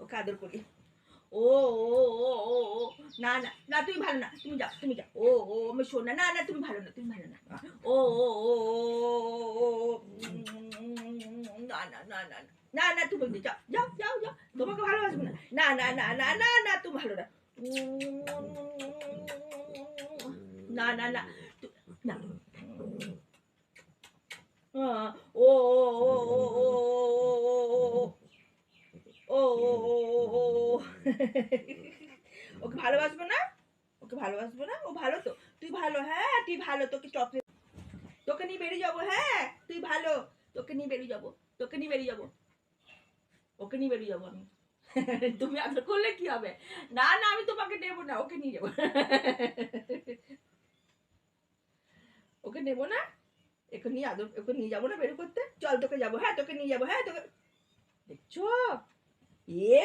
ওকে আদর করি। ও ও ও ও ও না না না, তুমি ভালো না, তুমি যাও, তুমি যাও। ও ও আমি শোনা, না না তুমি ভালো না, তুমি ভালো না। ও ও ও ও না না না না না না, তুমি যাও যাও যাও যাও, তোমাকে ভালোবাসবো না। না না না না না না, তুমি ভালো না। না না না না, ও ও ও ও ও ও, ওকে ভালোবাসবো না, ওকে ভালোবাসবো না, ও ভালো তো, তুই ভালো, হ্যাঁ তুই ভালো, তোকে চকলেট, তোকে নিয়ে বেরিয়ে যাবো, হ্যাঁ তুই ভালো, তোকে নিয়ে বেরিয়ে যাবো, তোকে নিয়ে বেরিয়ে যাবো, ওকে নিয়ে বেরিয়ে যাবো আমি। তুমি আদর করলে কি হবে? না না আমি তোমাকে নেবো না, ওকে নিয়ে যাবো। ওকে নেবো না, একে নিয়ে আদর, ওকে নিয়ে যাবো না বের করতে, চল তোকে যাবো, হ্যাঁ তোকে নিয়ে যাবো, হ্যাঁ তোকে, দেখছো এ